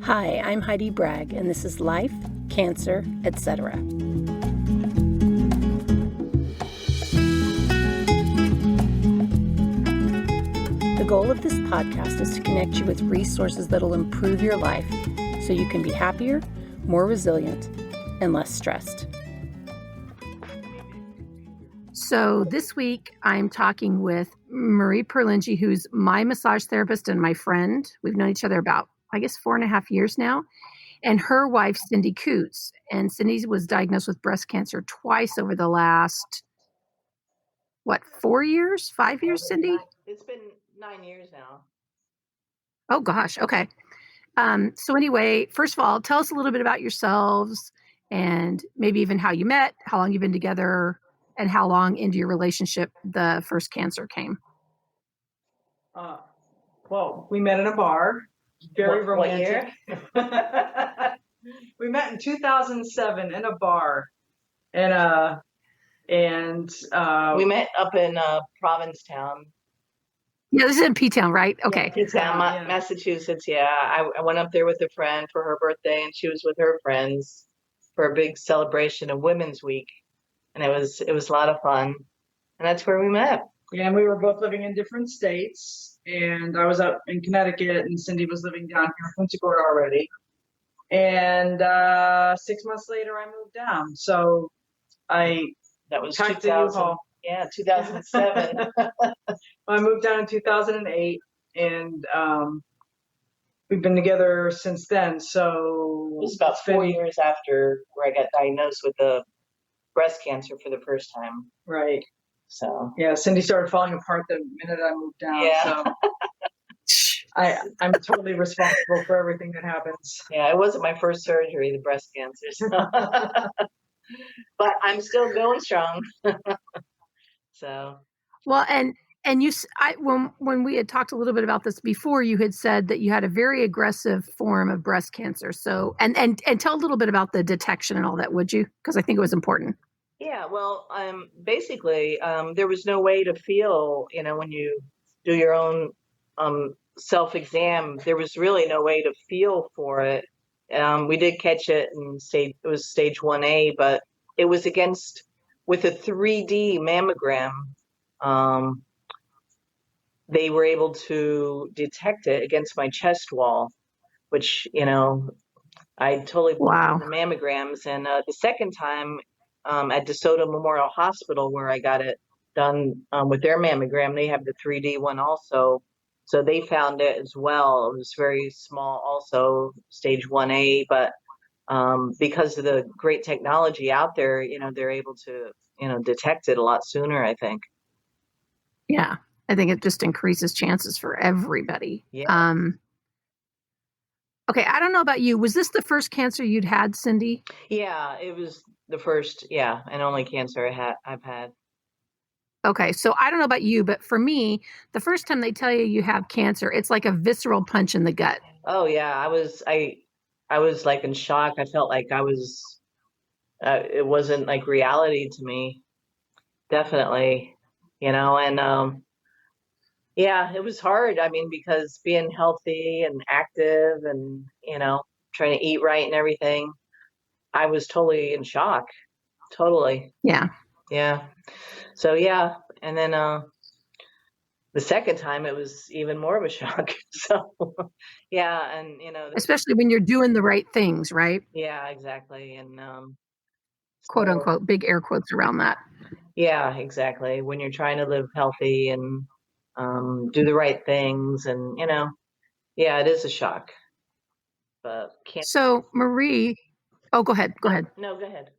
Hi, I'm Heidi Bragg, and this is Life, Cancer, Etc. The goal of this podcast is to connect you with resources that will improve your life so you can be happier, more resilient, and less stressed. So this week, I'm talking with Marie Perlingi, who's my massage therapist and my friend. We've known each other about, 4.5 years now. And her wife, Cindy Coots. And Cindy was diagnosed with breast cancer twice over the last, 4 years? 5 years, Cindy? It's been 9 years now. Oh, gosh. Okay. So anyway, first of all, tell us a little bit about yourselves and maybe even how you met, how long you've been together, and how long into your relationship the first cancer came. Well, we met in a bar. Very romantic. What year? We met in 2007 in a bar, and We met up in Provincetown. Yeah, this is in P-Town, right? Okay. Yeah, P-Town, Massachusetts. Yeah, I went up there with a friend for her birthday, and she was with her friends for a big celebration of Women's Week, and it was a lot of fun, and that's where we met. Yeah, and we were both living in different states, and I was up in Connecticut, and Cindy was living down here in Punta Gorda already. And 6 months later, I moved down. So that was 2000. Yeah, 2007. I moved down in 2008, and we've been together since then. So it was about 4 years after where I got diagnosed with the breast cancer for the first time. Right. So yeah, Cindy started falling apart the minute I moved down. Yeah. So I'm totally responsible for everything that happens. Yeah, it wasn't my first surgery, the breast cancer. So. But I'm still going strong. So. Well, and when we had talked a little bit about this before, you had said that you had a very aggressive form of breast cancer. So, and tell a little bit about the detection and all that, would you? Because I think it was important. Yeah, well, basically, there was no way to feel, when you do your own self-exam, there was really no way to feel for it. We did catch it and it was stage 1A, but it was with a 3D mammogram. They were able to detect it against my chest wall, which, I totally believe in the mammograms. And the second time, at DeSoto Memorial Hospital, where I got it done with their mammogram, they have the 3D one also. So they found it as well. It was very small, also stage 1A, but because of the great technology out there, they're able to, detect it a lot sooner, I think. Yeah, I think it just increases chances for everybody. Yeah. Okay, I don't know about you. Was this the first cancer you'd had, Cindy? Yeah, it was the first, and only cancer I've had. Okay, so I don't know about you, but for me, the first time they tell you have cancer, it's like a visceral punch in the gut. Oh yeah, I was like in shock. I felt like I was. It wasn't like reality to me. Definitely, and yeah, it was hard. I mean, because being healthy and active and trying to eat right and everything, I was totally in shock. Totally. Yeah. Yeah. So yeah, and then the second time it was even more of a shock. So yeah, and especially when you're doing the right things, right? Yeah, exactly, and quote unquote, big air quotes around that. Yeah, exactly. When you're trying to live healthy and do the right things, and yeah, it is a shock. But so Marie, go ahead. No, go ahead.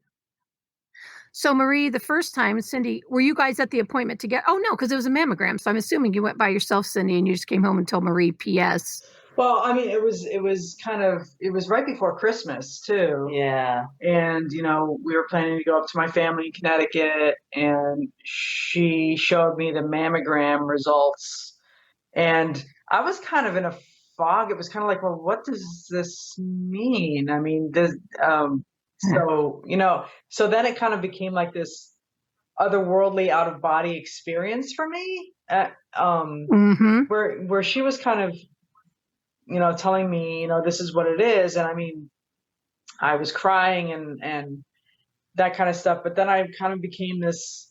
So Marie, the first time, Cindy, were you guys at the appointment together? Oh no, because it was a mammogram. So I'm assuming you went by yourself, Cindy, and you just came home and told Marie, P.S. Well, I mean, it was right before Christmas too. Yeah. And, we were planning to go up to my family in Connecticut, and she showed me the mammogram results, and I was kind of in a fog. It was kind of like, well, what does this mean? I mean, so then it kind of became like this otherworldly, out of body experience for me, where she was kind of telling me, this is what it is. And I mean, I was crying and that kind of stuff. But then I kind of became this,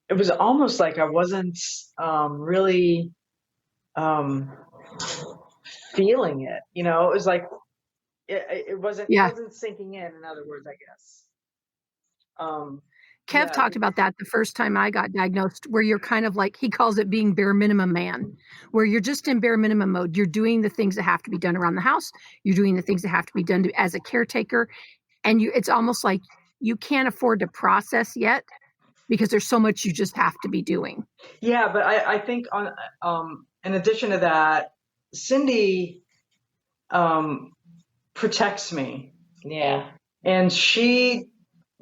it was almost like I wasn't really feeling it. It was like it wasn't sinking in other words, I guess. Kev talked about that the first time I got diagnosed, where you're kind of like, he calls it being bare minimum man, where you're just in bare minimum mode. You're doing the things that have to be done around the house. You're doing the things that have to be done as a caretaker. And it's almost like you can't afford to process yet because there's so much you just have to be doing. Yeah, but I think in addition to that, Cindy protects me. Yeah. And she,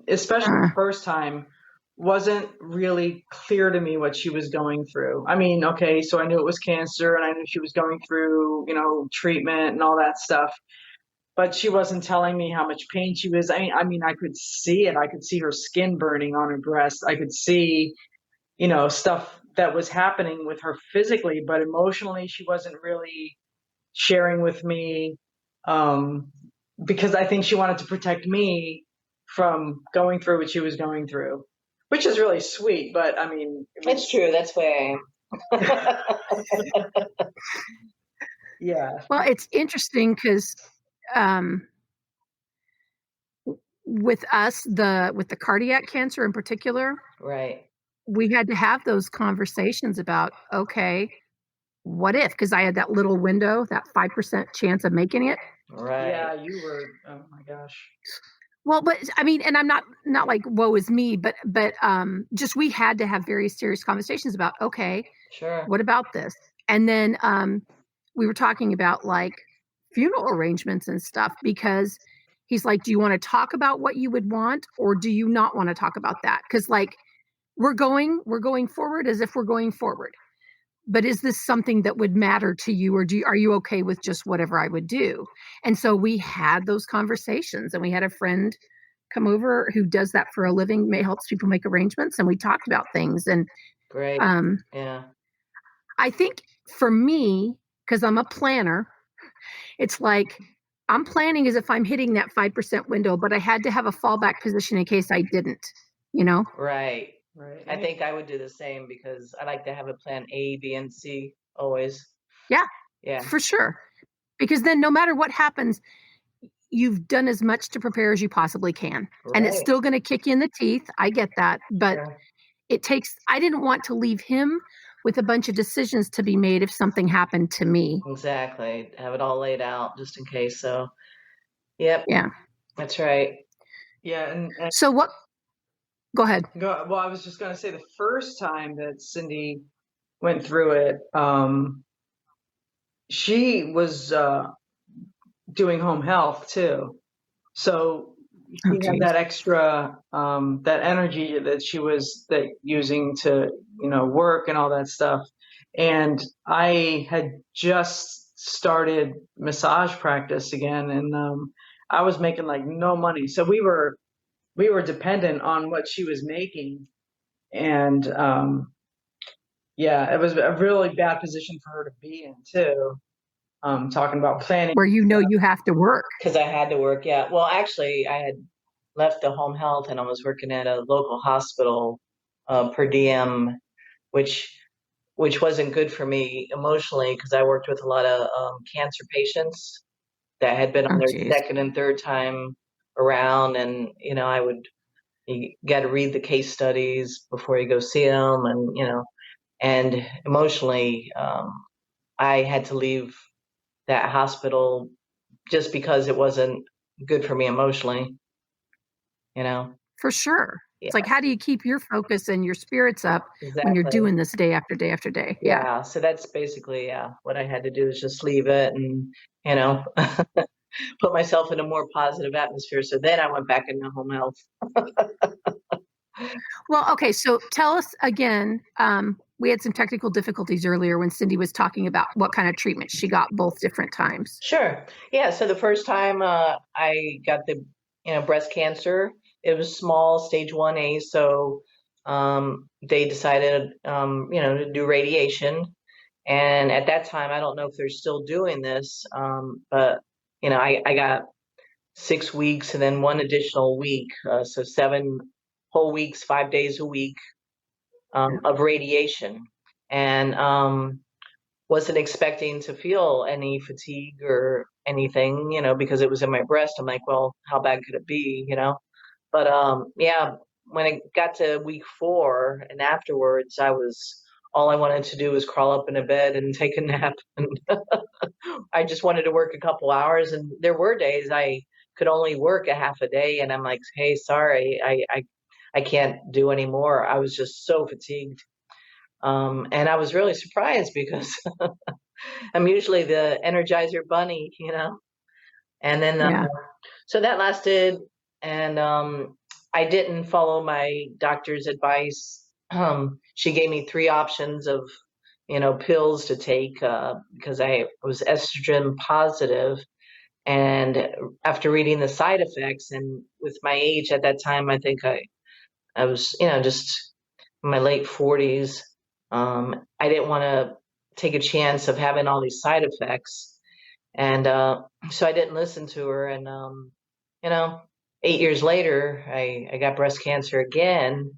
especially the first time, wasn't really clear to me what she was going through. I mean, okay, so I knew it was cancer and I knew she was going through, treatment and all that stuff. But she wasn't telling me how much pain she was. I mean, I could see it. I could see her skin burning on her breast. I could see, stuff that was happening with her physically, but emotionally, she wasn't really sharing with me, because I think she wanted to protect me from going through what she was going through, which is really sweet. But I mean, it's true. That's why I am. Yeah. Well, it's interesting because with us, with the cardiac cancer in particular, right, we had to have those conversations about, okay, what if? Because I had that little window, that 5% chance of making it. Right. Yeah, you were. Oh my gosh. Well, but I mean, and I'm not like woe is me, but just we had to have very serious conversations about, okay, sure, what about this? And then we were talking about like funeral arrangements and stuff, because he's like, do you want to talk about what you would want, or do you not want to talk about that? Because like we're going forward as if we're going forward. But is this something that would matter to you, or are you okay with just whatever I would do? And so we had those conversations, and we had a friend come over who does that for a living, helps people make arrangements, and we talked about things. And great. Yeah. I think for me, because I'm a planner, it's like I'm planning as if I'm hitting that 5% window, but I had to have a fallback position in case I didn't, Right. Right. I think I would do the same because I like to have a plan A, B, and C always. Yeah. Yeah. For sure. Because then no matter what happens, you've done as much to prepare as you possibly can. Right. And it's still going to kick you in the teeth. I get that. But I didn't want to leave him with a bunch of decisions to be made if something happened to me. Exactly. Have it all laid out just in case. So, yep. Yeah. That's right. Yeah. And so what? Go ahead. Well, I was just going to say the first time that Cindy went through it, she was doing home health too. So she had that extra, that energy that she was using to, work and all that stuff. And I had just started massage practice again, and I was making like no money. So we were dependent on what she was making. And yeah, it was a really bad position for her to be in too. Talking about planning. Where you have to work. Because I had to work, yeah. Well, actually, I had left the home health and I was working at a local hospital per diem, which wasn't good for me emotionally because I worked with a lot of cancer patients that had been on their second and third time around. And, you got to read the case studies before you go see them. And, and emotionally, I had to leave that hospital just because it wasn't good for me emotionally, For sure. Yeah. It's like, how do you keep your focus and your spirits up when you're doing this day after day after day? Yeah. So that's basically, what I had to do is just leave it and, put myself in a more positive atmosphere. So then I went back into home health. Well, okay. So tell us again, we had some technical difficulties earlier when Cindy was talking about what kind of treatment she got both different times. Sure. Yeah. So the first time I got the, breast cancer, it was small, stage 1A. So they decided, to do radiation. And at that time, I don't know if they're still doing this, but I got 6 weeks and then one additional week, so 7 whole weeks, 5 days a week of radiation, and wasn't expecting to feel any fatigue or anything, because it was in my breast. I'm like, well, how bad could it be, But yeah, when it got to week 4 and afterwards, all I wanted to do was crawl up in a bed and take a nap. And I just wanted to work a couple hours. And there were days I could only work a half a day. And I'm like, hey, sorry, I can't do anymore. I was just so fatigued. And I was really surprised because I'm usually the Energizer bunny, And then, so that lasted, and I didn't follow my doctor's advice. She gave me 3 options of, pills to take because I was estrogen positive. And after reading the side effects, and with my age at that time, I think I was, just in my late 40s. I didn't want to take a chance of having all these side effects. And so I didn't listen to her. And, 8 years later, I got breast cancer again,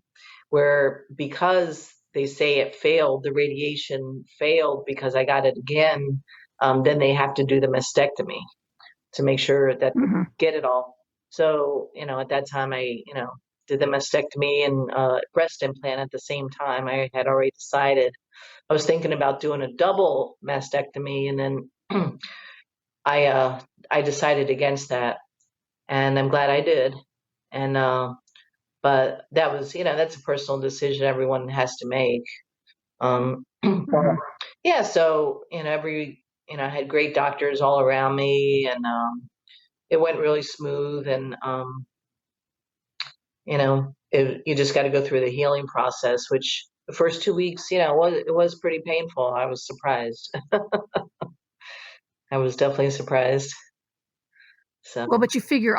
where because they say it failed, the radiation failed because I got it again, then they have to do the mastectomy to make sure that they get it all. So, at that time I, did the mastectomy and breast implant at the same time. I had already decided. I was thinking about doing a double mastectomy, and then I decided against that, and I'm glad I did. And but that was, that's a personal decision everyone has to make. Yeah, so I had great doctors all around me, and it went really smooth, and you just got to go through the healing process, which the first 2 weeks, it was pretty painful. I was surprised. I was definitely surprised. So. Well, but you figure,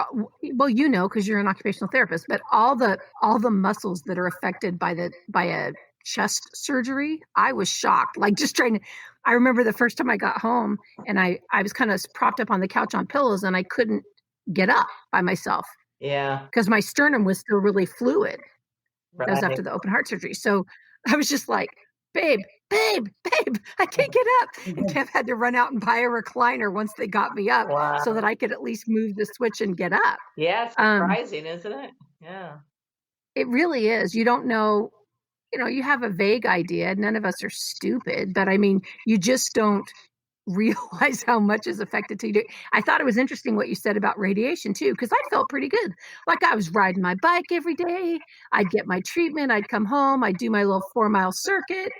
well, because you're an occupational therapist, but all the muscles that are affected by a chest surgery, I was shocked. Like just I remember the first time I got home and I was kind of propped up on the couch on pillows and I couldn't get up by myself. Yeah. Because my sternum was still really fluid. Right. That was after the open heart surgery. So I was just like, babe, I can't get up. And Kev had to run out and buy a recliner once they got me up so that I could at least move the switch and get up. Yeah, it's surprising, isn't it? Yeah. It really is. You don't know, you have a vague idea. None of us are stupid, but I mean, you just don't realize how much is affected to you. I thought it was interesting what you said about radiation too, because I felt pretty good. Like I was riding my bike every day. I'd get my treatment. I'd come home. I'd do my little 4-mile circuit.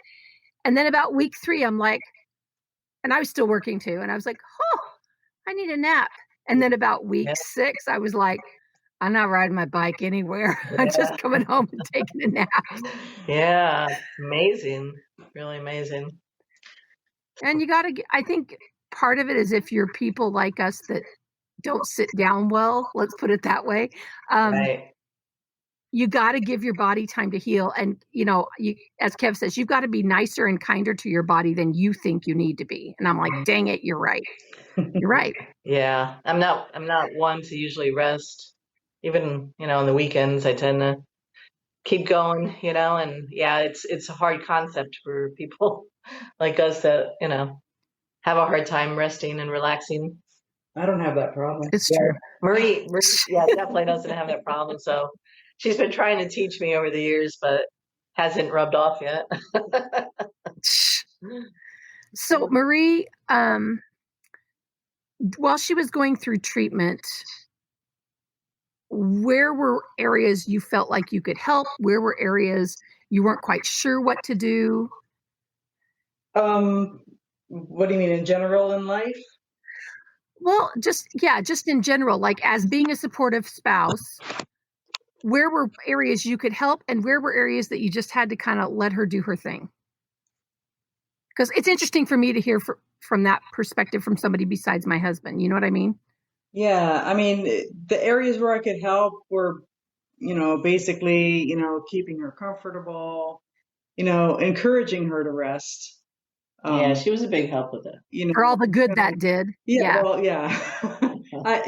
And then about week 3, I'm like, and I was still working too. And I was like, oh, I need a nap. And then about week 6, I was like, I'm not riding my bike anywhere. I'm just coming home and taking a nap. Yeah. Amazing. Really amazing. And I think part of it is if you're people like us that don't sit down well, let's put it that way. Right. You got to give your body time to heal. And, as Kev says, you've got to be nicer and kinder to your body than you think you need to be. And I'm like, dang it, you're right. You're right. Yeah. I'm not one to usually rest. Even, on the weekends, I tend to keep going, and yeah, it's a hard concept for people like us that, have a hard time resting and relaxing. I don't have that problem. It's true. Marie, yeah, definitely doesn't have that problem. So she's been trying to teach me over the years, but hasn't rubbed off yet. So Marie, while she was going through treatment, where were areas you felt like you could help? Where were areas you weren't quite sure what to do? What do you mean in general in life? Well, just in general, like as being a supportive spouse, where were areas you could help and where were areas that you just had to kind of let her do her thing? Because it's interesting for me to hear from that perspective from somebody besides my husband. You know what I mean? Yeah. I mean, the areas where I could help were, basically, keeping her comfortable, encouraging her to rest. Yeah, she was a big help with it. For all the good that did. Yeah. Well, yeah.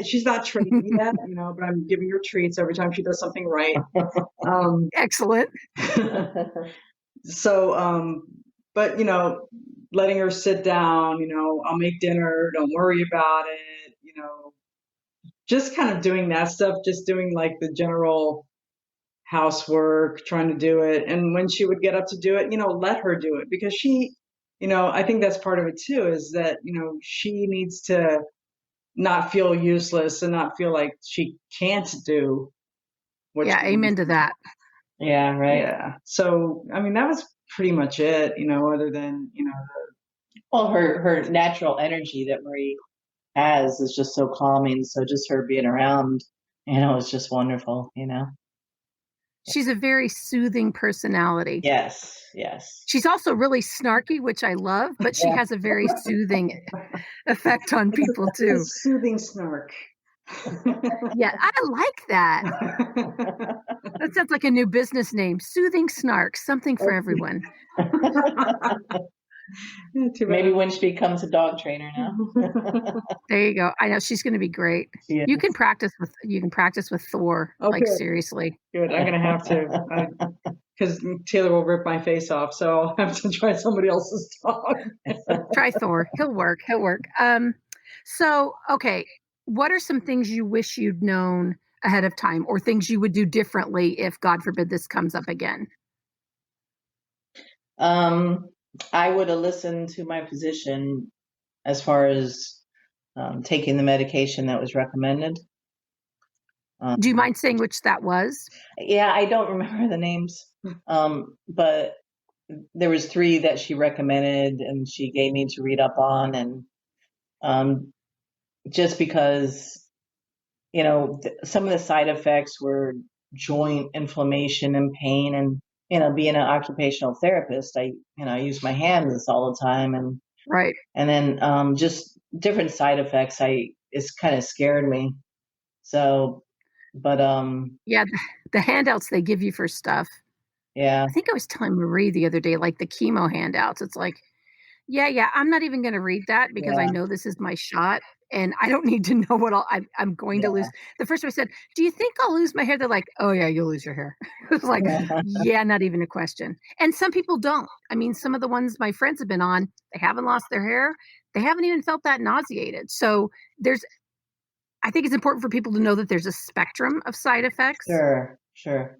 She's not treating me yet, but I'm giving her treats every time she does something right. Excellent. So, but letting her sit down, I'll make dinner, don't worry about it, just kind of doing that stuff, just doing like the general housework, trying to do it. And when she would get up to do it, let her do it, because she, I think that's part of it too, is that, she needs to not feel useless and not feel like she can't do what Yeah, amen to that. Yeah, right. Yeah. So, I mean, that was pretty much it, other than, well, her natural energy that Marie has is just so calming. So just her being around, is just wonderful, She's a very soothing personality. Yes, yes. She's also really snarky, which I love, but she has a very soothing effect on people too. Soothing snark. Yeah, I like that. That sounds like a new business name. Soothing snark, something for everyone. Maybe when she becomes a dog trainer now. There you go. I know she's going to be great. You can practice with Thor. Like seriously. Good. I'm going to have to, because Taylor will rip my face off. So I'll have to try somebody else's dog. Try Thor. He'll work. So, okay. What are some things you wish you'd known ahead of time, or things you would do differently if, God forbid, this comes up again? I would have listened to my physician as far as taking the medication that was recommended. Do you mind saying which that was? Yeah, I don't remember the names, but there was 3 that she recommended and she gave me to read up on, and just because, some of the side effects were joint inflammation and pain, and being an occupational therapist, I use my hands all the time, and right, and then just different side effects. It's kind of scared me. So, but yeah, the handouts they give you for stuff. Yeah, I think I was telling Marie the other day, like the chemo handouts. It's like, yeah, I'm not even going to read that because I know this is my shot. And I don't need to know what I'm going to lose. The first time I said, do you think I'll lose my hair? They're like, oh yeah, you'll lose your hair. It was like, yeah, not even a question. And some people don't. I mean, some of the ones my friends have been on, they haven't lost their hair. They haven't even felt that nauseated. So I think it's important for people to know that there's a spectrum of side effects. Sure.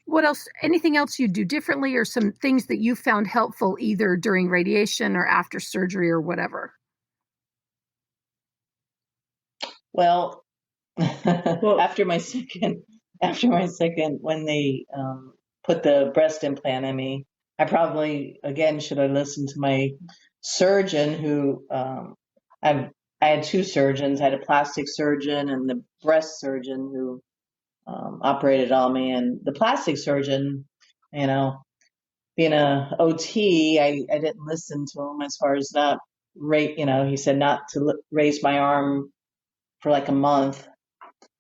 What else? Anything else you do differently, or some things that you found helpful either during radiation or after surgery or whatever? Well, after my second, when they put the breast implant in me, I probably again should have listened to my surgeon, who I had 2 surgeons. I had a plastic surgeon and the breast surgeon who operated on me. And the plastic surgeon, being a OT, I didn't listen to him as far as not rate. He said not to raise my arm for like a month.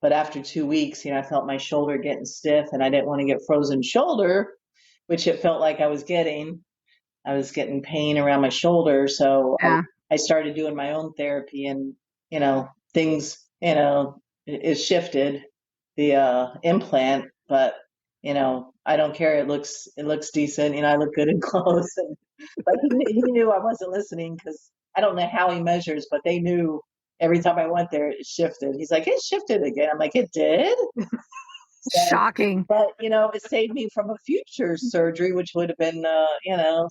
But after 2 weeks, I felt my shoulder getting stiff, and I didn't want to get frozen shoulder, which it felt like I was getting. I was getting pain around my shoulder. So I started doing my own therapy, and, things, it shifted the implant, but, I don't care. It looks decent. I look good in clothes. But he knew I wasn't listening, because I don't know how he measures, but they knew every time I went there, it shifted. He's like, it shifted again. I'm like, it did? Shocking. But, it saved me from a future surgery, which would have been,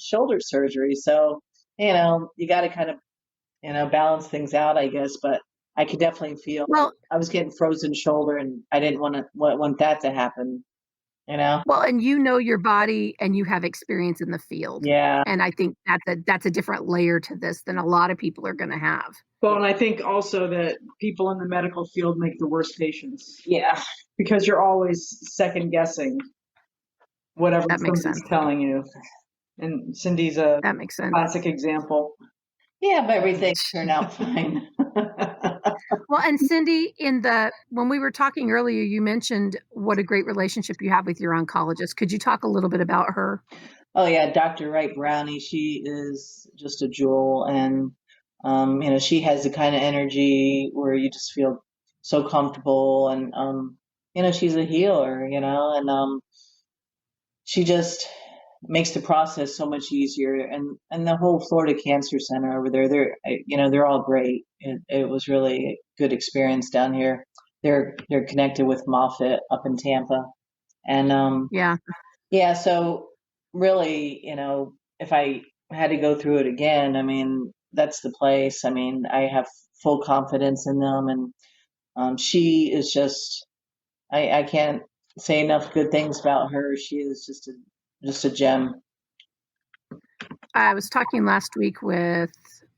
shoulder surgery. So, you got to kind of, balance things out, I guess. But I could definitely feel I was getting frozen shoulder, and I didn't want that to happen. Well, and your body, and you have experience in the field. Yeah. And I think that's a different layer to this than a lot of people are going to have. Well, and I think also that people in the medical field make the worst patients. Yeah. Because you're always second guessing whatever somebody's telling you. And Cindy's that makes sense. Classic example. Yeah, but everything turned out fine. Well, and Cindy, when we were talking earlier, you mentioned what a great relationship you have with your oncologist. Could you talk a little bit about her? Oh yeah, Dr. Wright Brownie, she is just a jewel, and she has the kind of energy where you just feel so comfortable, and she's a healer, and she just makes the process so much easier, and the whole Florida Cancer Center over there, they're all great. It was really a good experience down here. They're connected with Moffitt up in Tampa, and Yeah. yeah, so really, if I had to go through it again, I mean, that's the place. I mean, I have full confidence in them, and she is just, I can't say enough good things about her. She is just a gem. I was talking last week with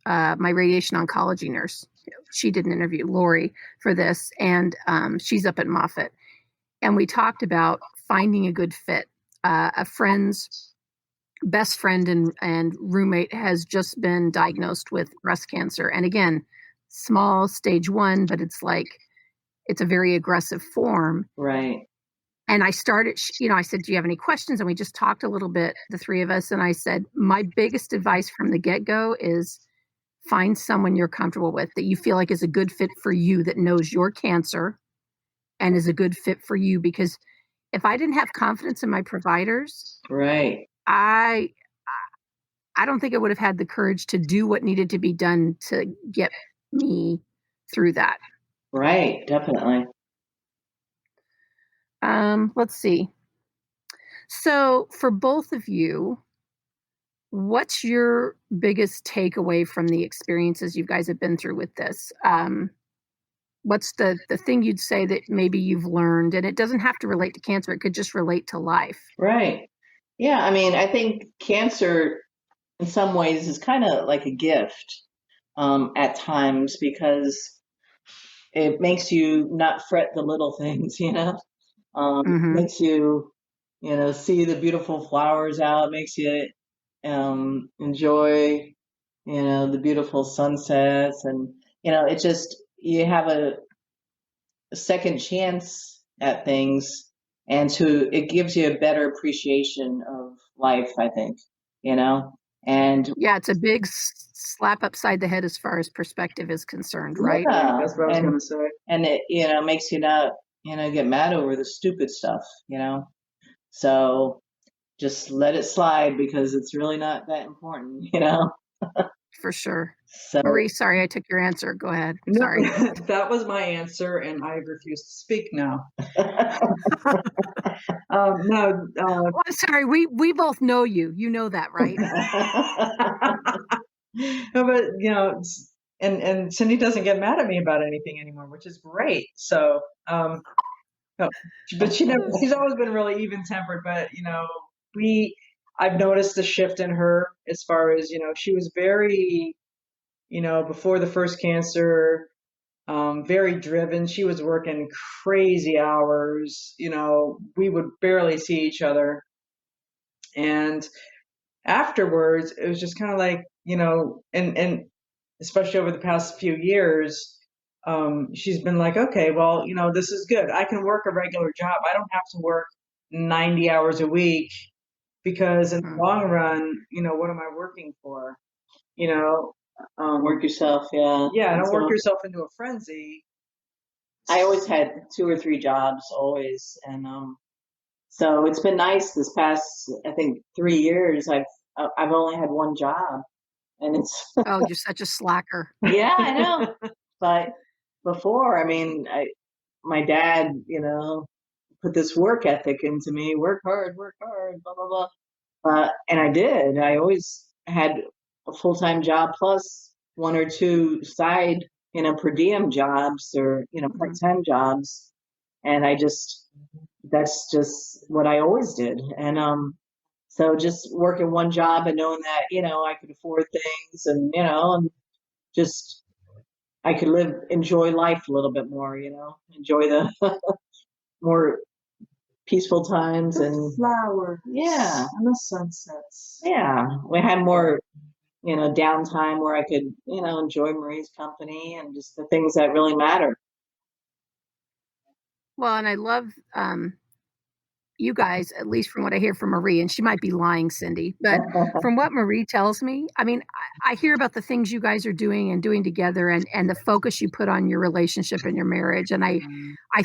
my radiation oncology nurse. She did an interview, Lori, for this, and she's up at Moffitt. And we talked about finding a good fit. A friend's best friend and roommate has just been diagnosed with breast cancer. And again, small stage 1, but it's a very aggressive form. Right. And I started, I said, do you have any questions? And we just talked a little bit, the three of us. And I said, my biggest advice from the get-go is find someone you're comfortable with, that you feel like is a good fit for you, that knows your cancer and is a good fit for you. Because if I didn't have confidence in my providers, Right. I don't think I would have had the courage to do what needed to be done to get me through that. Right. Definitely. Let's see. So for both of you, what's your biggest takeaway from the experiences you guys have been through with this? What's the thing you'd say that maybe you've learned? And it doesn't have to relate to cancer. It could just relate to life. Right. Yeah. I mean, I think cancer in some ways is kind of like a gift at times, because it makes you not fret the little things, makes you, see the beautiful flowers out, makes you enjoy, the beautiful sunsets, and, it just, you have a second chance at things, and it gives you a better appreciation of life, I think, and Yeah, it's a big slap upside the head as far as perspective is concerned, right? yeah, That's what I was going to say. and it, makes you not, get mad over the stupid stuff, so just let it slide, because it's really not that important, For sure. So Marie, sorry I took your answer. Go ahead. No, Sorry. that was my answer, and I refuse to speak now. No, Oh, I'm sorry. We both know you. You know that, right? no, but and Cindy doesn't get mad at me about anything anymore, which is great. So, no, but she's always been really even tempered. But I've noticed a shift in her as far as she was very, before the first cancer. Very driven. She was working crazy hours. We would barely see each other. And afterwards, it was just kind of like, and especially over the past few years, she's been like, okay, well, this is good. I can work a regular job. I don't have to work 90 hours a week, because in the long run, what am I working for? Work yourself, yeah. Yeah, don't work yourself into a frenzy. I always had 2 or 3 jobs, always, and so it's been nice this past, I think, 3 years. I've only had one job, and it's Oh, you're such a slacker. yeah, I know. But before, I mean, my dad, put this work ethic into me: work hard, blah blah blah. And I did. I always had a full-time job plus 1 or 2 side, per diem jobs, or part-time jobs, and that's just what I always did. And so just working one job and knowing that I could afford things, and just I could enjoy life a little bit more, enjoy the more peaceful times, and flowers, yeah, and the sunsets. Yeah, we had more, downtime where I could, enjoy Marie's company and just the things that really matter. Well, and I love you guys, at least from what I hear from Marie, and she might be lying, Cindy, but from what Marie tells me, I mean, I hear about the things you guys are doing and doing together and the focus you put on your relationship and your marriage. And I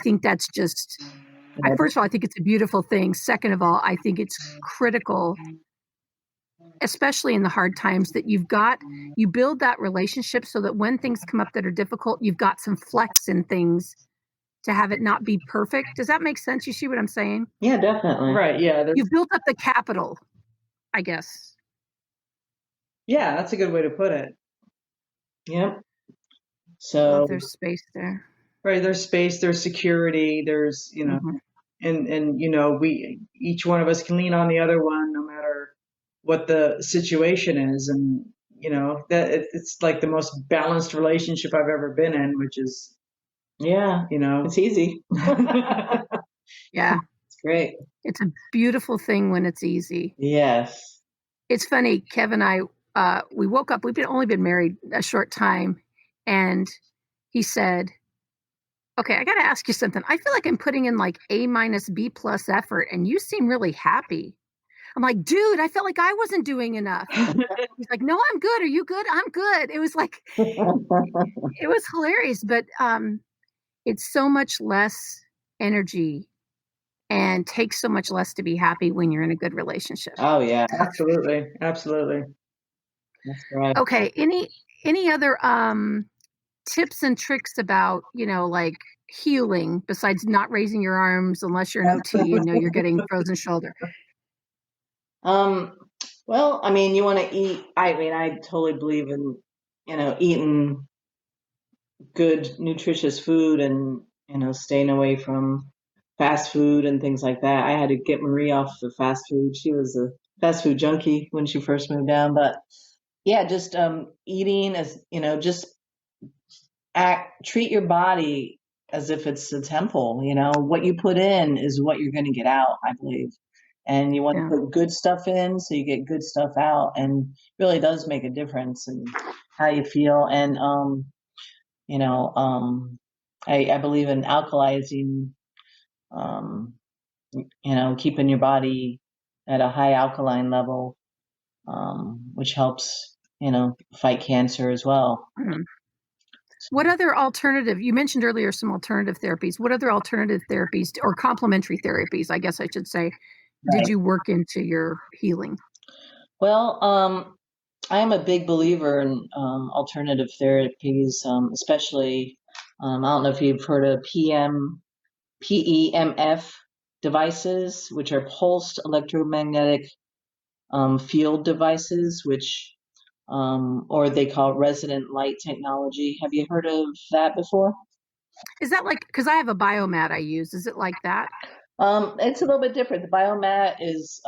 think that's just, first of all, I think it's a beautiful thing. Second of all, I think it's critical, especially in the hard times, that you build that relationship so that when things come up that are difficult, you've got some flex in things to have it not be perfect. Does that make sense? You see what I'm saying? Yeah, definitely. Right. Yeah. You've built up the capital, I guess. Yeah, that's a good way to put it. Yep. So there's space there. Right. There's space, there's security, there's, and each one of us can lean on the other one no matter what the situation is. And, that it's like the most balanced relationship I've ever been in, which is, it's easy. Yeah. It's great. It's a beautiful thing when it's easy. Yes. It's funny, Kev and I, we woke up, we've only been married a short time, and he said, okay, I got to ask you something. I feel like I'm putting in like A minus B plus effort, and you seem really happy. I'm like, dude, I felt like I wasn't doing enough. He's like, no, I'm good. Are you good? I'm good. It was like, it was hilarious, but it's so much less energy and takes so much less to be happy when you're in a good relationship. Oh yeah, absolutely, absolutely. That's right. Okay, any other tips and tricks about like healing besides not raising your arms unless you're an OT and you're getting frozen shoulder? Well, I mean, you want to eat. I mean, I totally believe in eating good, nutritious food and staying away from fast food and things like that. I had to get Marie off the fast food. She was a fast food junkie when she first moved down, but yeah, just eating as just treat your body as if it's a temple. What you put in is what you're going to get out, I believe. And you want to put good stuff in so you get good stuff out, and really does make a difference in how you feel. And I believe in alkalizing, keeping your body at a high alkaline level, which helps fight cancer as well. Mm-hmm. What other alternative, you mentioned earlier some alternative therapies. What other alternative therapies or complementary therapies, I guess I should say, did you work into your healing? Well, I am a big believer in alternative therapies, especially, I don't know if you've heard of PEMF devices, which are pulsed electromagnetic field devices, which, or they call resonant light technology. Have you heard of that before? Is that like, because I have a biomat I use, is it like that? It's a little bit different. The biomat is,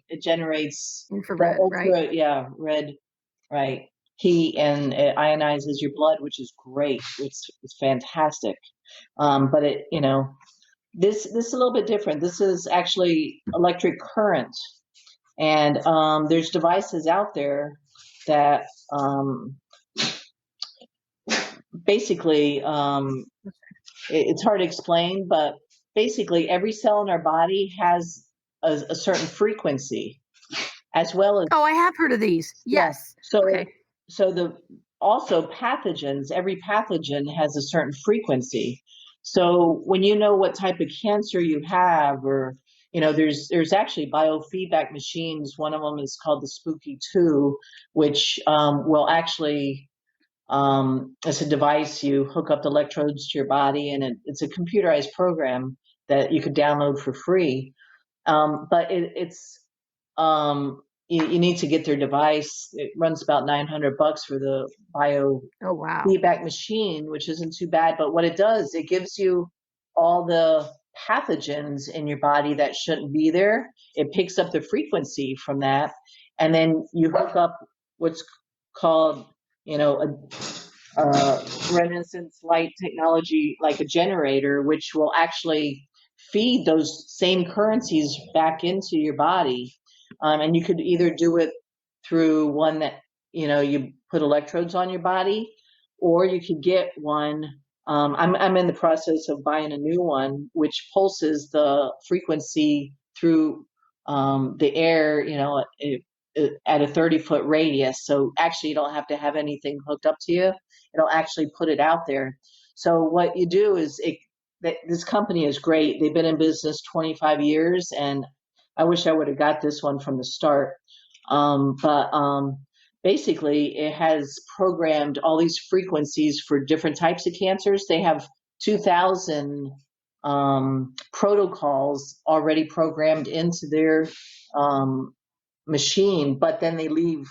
it generates infrared, right? Yeah, red, right, heat, and it ionizes your blood, which is great. It's fantastic. But it, this is a little bit different. This is actually electric current, and there's devices out there that basically, it's hard to explain, but basically every cell in our body has a certain frequency, as well as. Oh, I have heard of these. Yes. So also pathogens, every pathogen has a certain frequency. So when you know what type of cancer you have, or there's actually biofeedback machines. One of them is called the Spooky 2, which will actually, it's a device. You hook up the electrodes to your body, and it's a computerized program that you could download for free. But you need to get their device. It runs about $900 for the biofeedback machine, which isn't too bad. But what it does, it gives you all the pathogens in your body that shouldn't be there. It picks up the frequency from that, and then you hook up what's called, a renaissance light technology, like a generator, which will actually feed those same currencies back into your body. And you could either do it through one that, you put electrodes on your body, or you could get one. I'm in the process of buying a new one, which pulses the frequency through the air, at a 30-foot radius. So actually, you don't have to have anything hooked up to you. It'll actually put it out there. So what you do is this company is great. They've been in business 25 years, and I wish I would have got this one from the start. But basically, it has programmed all these frequencies for different types of cancers. They have 2,000 protocols already programmed into their machine, but then they leave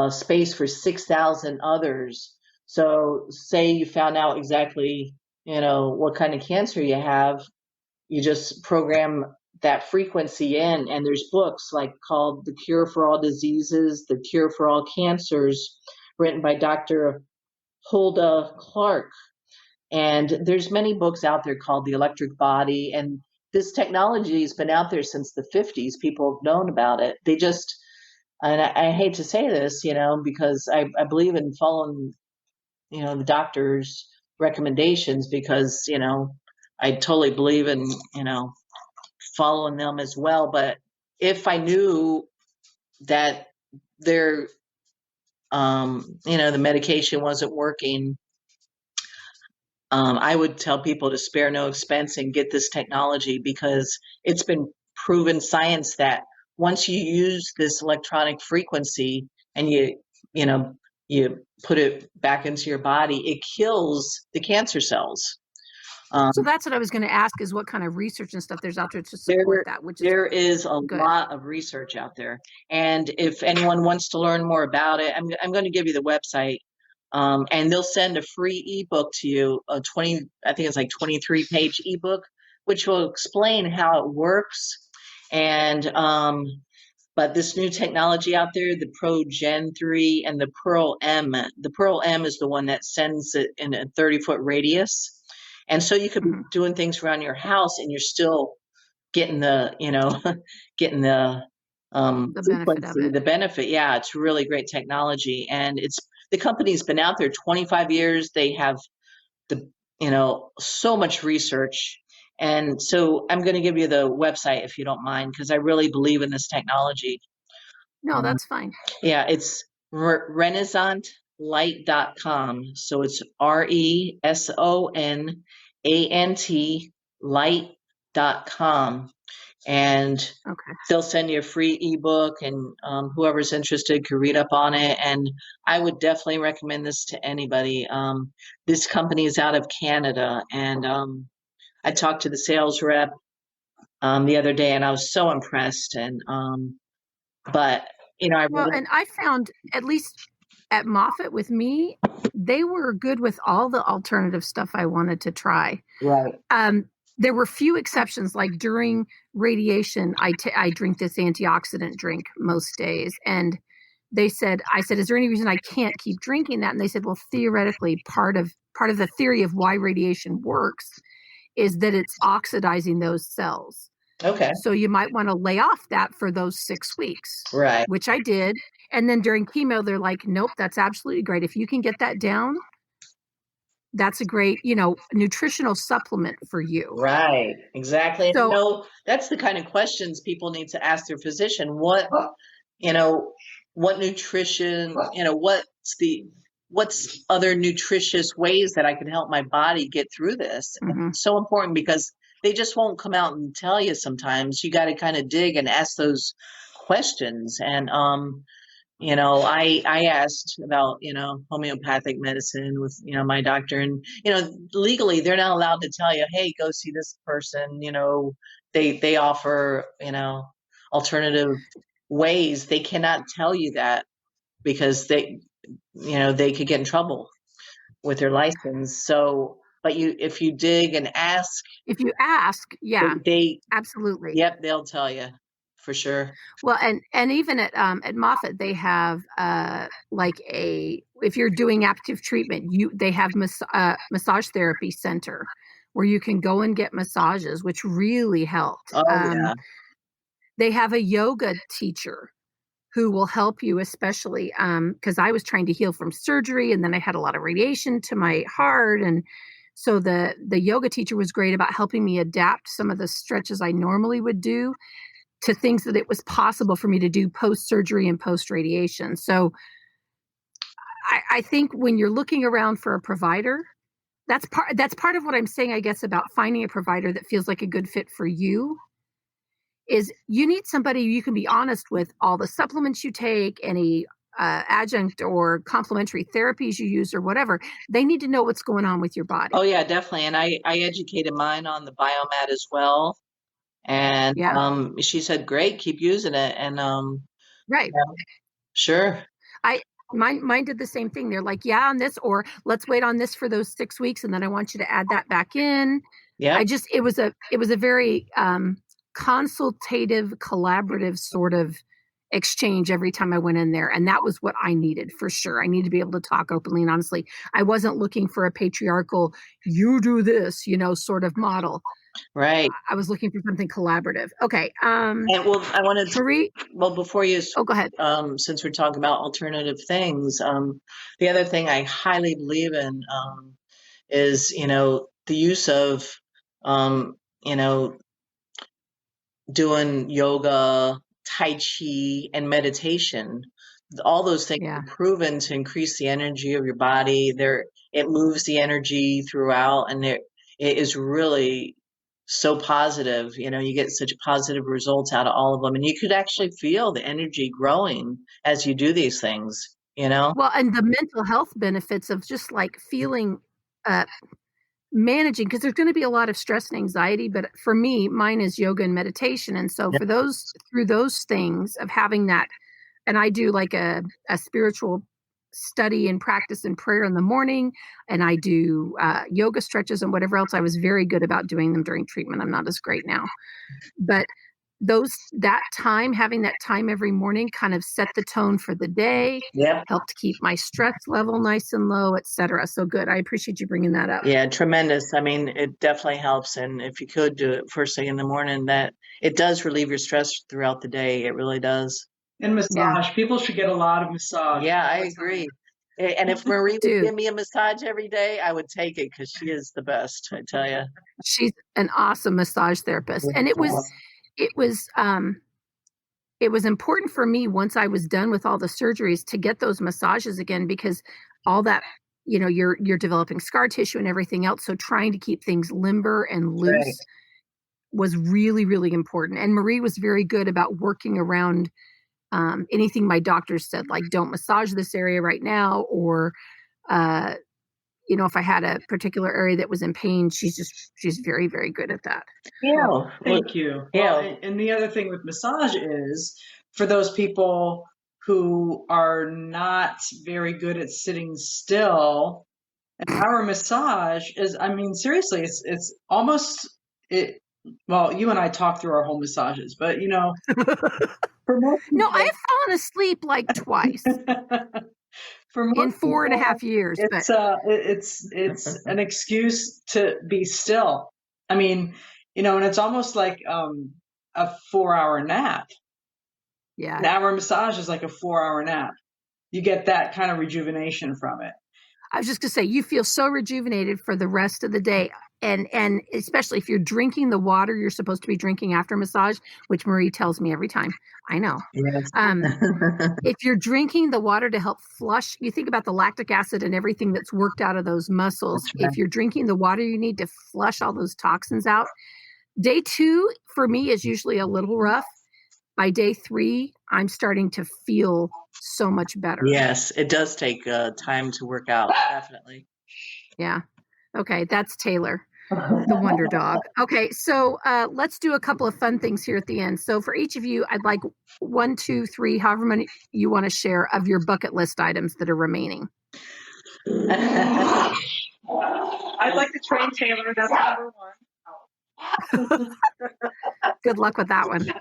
space for 6,000 others. So say you found out exactly, what kind of cancer you have, you just program that frequency in, and there's books like called The Cure for All Diseases, The Cure for All Cancers, written by Dr. Hulda Clark. And there's many books out there called The Electric Body, and this technology has been out there since the 50s. People have known about it. They just, and I hate to say this, because I believe in following, the doctor's recommendations, because, I totally believe in, following them as well. But if I knew that their, the medication wasn't working, I would tell people to spare no expense and get this technology, because it's been proven science that once you use this electronic frequency and you put it back into your body, it kills the cancer cells. So that's what I was going to ask, is what kind of research and stuff there's out there to support that, which there is a lot of research out there. And if anyone wants to learn more about it, I'm going to give you the website. And they'll send a free ebook to you, I think it's like 23-page ebook, which will explain how it works. And but this new technology out there, the Pro Gen 3 and the Pearl M is the one that sends it in a 30-foot radius. And so you could be doing things around your house, and you're still getting the, getting the benefit of it. The benefit. Yeah, it's really great technology, and the company's been out there 25 years. They have so much research. And so I'm going to give you the website if you don't mind, because I really believe in this technology. No, that's fine. Yeah, it's renaissantlight.com. So it's RESONANT light.com. And they'll send you a free ebook, and whoever's interested could read up on it. And I would definitely recommend this to anybody. This company is out of Canada, and I talked to the sales rep the other day, and I was so impressed. And but and I found, at least at Moffitt with me, they were good with all the alternative stuff I wanted to try. Right. There were few exceptions, like during radiation, I drink this antioxidant drink most days. And I said, is there any reason I can't keep drinking that? And they said, well, theoretically, part of the theory of why radiation works is that it's oxidizing those cells. Okay. So you might want to lay off that for those 6 weeks. Right. Which I did. And then during chemo, they're like, nope, that's absolutely great. If you can get that down, that's a great, nutritional supplement for you. Right. Exactly. So, that's the kind of questions people need to ask their physician. What nutrition, what's other nutritious ways that I can help my body get through this? It's so important, because they just won't come out and tell you sometimes. You got to kind of dig and ask those questions. And, I asked about, homeopathic medicine with, my doctor, and, legally they're not allowed to tell you, hey, go see this person. They offer, alternative ways. They cannot tell you that, because they could get in trouble with their license. So, but if you dig and ask, yeah, absolutely. Yep. They'll tell you. For sure. Well, and even at Moffitt, they have if you're doing active treatment, they have massage therapy center where you can go and get massages, which really helped. Oh, yeah. They have a yoga teacher who will help you, especially because I was trying to heal from surgery, and then I had a lot of radiation to my heart, and So the yoga teacher was great about helping me adapt some of the stretches I normally would do to things that it was possible for me to do post-surgery and post-radiation. So I think when you're looking around for a provider, that's part of what I'm saying, I guess, about finding a provider that feels like a good fit for you, is you need somebody you can be honest with all the supplements you take, any adjunct or complementary therapies you use or whatever. They need to know what's going on with your body. Oh yeah, definitely. And I educated mine on the biomat as well. And she said, great, keep using it. And right. Sure. Mine did the same thing. They're like, yeah, on this, or let's wait on this for those 6 weeks, and then I want you to add that back in. Yeah. It was a very consultative, collaborative sort of exchange every time I went in there. And that was what I needed for sure. I needed to be able to talk openly and honestly. I wasn't looking for a patriarchal, you do this, sort of model. Right. I was looking for something collaborative. Okay. And well, I wanted to, Marie. Well, before you, go ahead. Since we're talking about alternative things, the other thing I highly believe in is, the use of, doing yoga, Tai Chi, and meditation. All those things are proven to increase the energy of your body. It moves the energy throughout, and it is really so positive. You get such positive results out of all of them, and you could actually feel the energy growing as you do these things. Well, and the mental health benefits of just like feeling managing, because there's going to be a lot of stress and anxiety, but for me, mine is yoga and meditation. And so for through those things of having that, and I do like a spiritual study and practice and prayer in the morning, and I do yoga stretches and whatever else. I was very good about doing them during treatment. I'm not as great now, but having that time every morning kind of set the tone for the day, helped keep my stress level nice and low, etc. So good. I appreciate you bringing that up. Yeah, tremendous. I mean, it definitely helps. And if you could do it first thing in the morning, that it does relieve your stress throughout the day. It really does. And massage. People should get a lot of massage. Yeah, I agree. And if Marie would give me a massage every day, I would take it, because she is the best, I tell you. She's an awesome massage therapist. And it was important for me once I was done with all the surgeries to get those massages again, because all that, you're developing scar tissue and everything else. So trying to keep things limber and loose was really, really important. And Marie was very good about working around anything my doctors said, like, don't massage this area right now, or if I had a particular area that was in pain, she's very, very good at that. Yeah. Thank you. Yeah. Well, and the other thing with massage is, for those people who are not very good at sitting still, our massage is, seriously, it's almost it. Well, you and I talked through our whole massages, but for most people, no, I've fallen asleep like twice. In 4.5 years, it's an excuse to be still. And it's almost like a 4-hour nap. Yeah, an hour massage is like a 4-hour nap. You get that kind of rejuvenation from it. I was just gonna say, you feel so rejuvenated for the rest of the day. And especially if you're drinking the water you're supposed to be drinking after massage, which Marie tells me every time. I know. Yes. If you're drinking the water to help flush, you think about the lactic acid and everything that's worked out of those muscles. Right. If you're drinking the water you need to flush all those toxins out. Day 2 for me is usually a little rough. By day 3, I'm starting to feel so much better. Yes, it does take time to work out, definitely. Yeah. Okay, that's Taylor, the wonder dog. Okay, so let's do a couple of fun things here at the end. So for each of you, I'd like 1, 2, 3, however many you want to share of your bucket list items that are remaining. I'd like to train Taylor. That's number 1. Good luck with that one.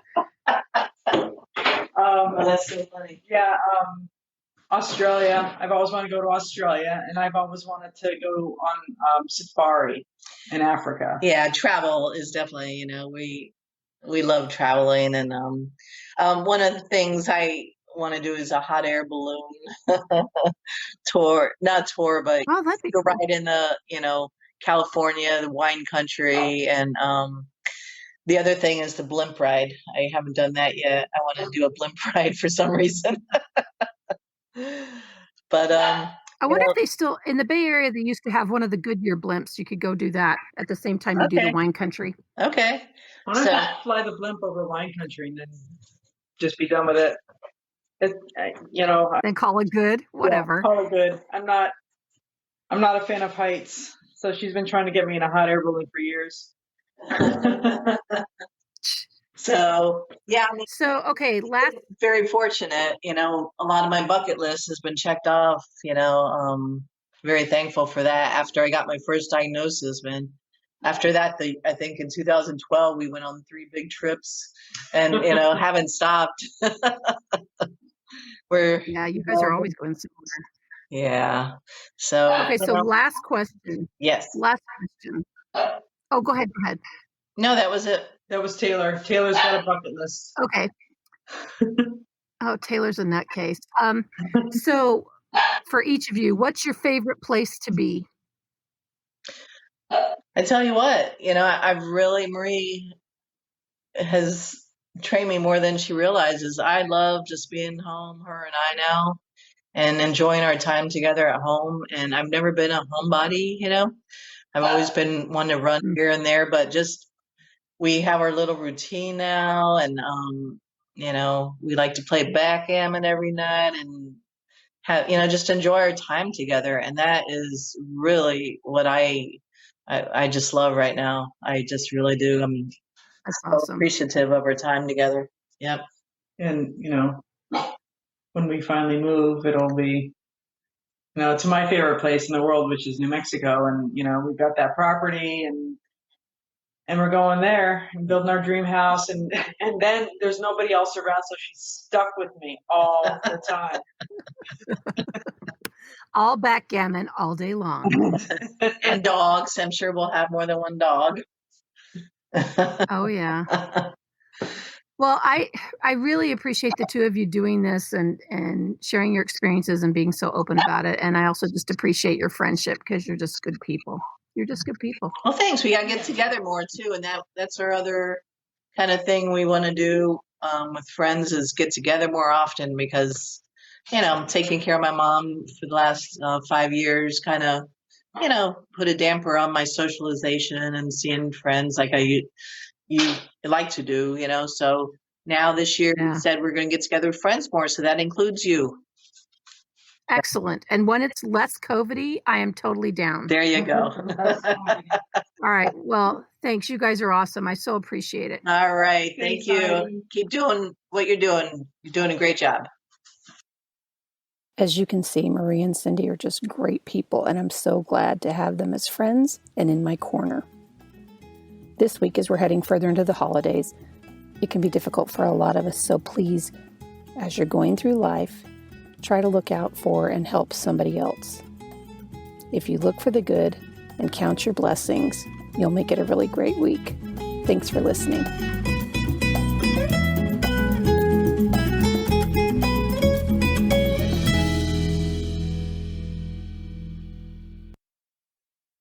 That's so funny. Yeah, Australia. I've always wanted to go to Australia, and I've always wanted to go on safari in Africa. Yeah, travel is definitely, we love traveling, and one of the things I want to do is a hot air balloon tour, not tour, but that'd be go right in the, California, the wine country, and the other thing is the blimp ride. I haven't done that yet. I want to do a blimp ride for some reason. But I wonder if they still in the Bay Area. They used to have one of the Goodyear blimps. You could go do that at the same time you do the wine country. Okay. Why don't I fly the blimp over wine country and then just be done with it? Then call it good. Whatever. Yeah, call it good. I'm not a fan of heights, so she's been trying to get me in a hot air balloon for years. So yeah, I mean, okay, very fortunate. A lot of my bucket list has been checked off. Very thankful for that. After I got my first diagnosis, man. After that, I think in 2012 we went on 3 big trips, and haven't stopped. Yeah, you guys are always going somewhere. Yeah. So okay. So last question. Yes. Last question. Oh, go ahead. No, that was it. That was Taylor. Taylor's got a bucket list. Okay. Oh, Taylor's a nutcase. So for each of you, what's your favorite place to be? I tell you what, I've really, Marie has trained me more than she realizes. I love just being home, her and I now, and enjoying our time together at home. And I've never been a homebody, I've always been one to run here and there, but just we have our little routine now, and we like to play backgammon every night and have just enjoy our time together, and that is really what I just love right now. I just really do. I'm so appreciative of our time together. Yep. And when we finally move, it'll be to my favorite place in the world, which is New Mexico, and we've got that property, and we're going there and building our dream house, and then there's nobody else around, so she's stuck with me all the time. All backgammon all day long. And dogs. I'm sure we'll have more than one dog. Oh yeah. Well, I really appreciate the two of you doing this and sharing your experiences and being so open about it. And I also just appreciate your friendship because you're just good people. You're just good people. Well, thanks. We got to get together more too. And that's our other kind of thing we want to do with friends is get together more often because, taking care of my mom for the last 5 years kind of, put a damper on my socialization and seeing friends like you like to do, so now this year we said we're going to get together with friends more. So that includes you. Excellent. And when it's less COVID-y, I am totally down. There you go. All right. Well, thanks. You guys are awesome. I so appreciate it. All right. Thank you. Keep doing what you're doing. You're doing a great job. As you can see, Marie and Cindy are just great people, and I'm so glad to have them as friends and in my corner. This week, as we're heading further into the holidays, it can be difficult for a lot of us, so please, as you're going through life, try to look out for and help somebody else. If you look for the good and count your blessings, you'll make it a really great week. Thanks for listening.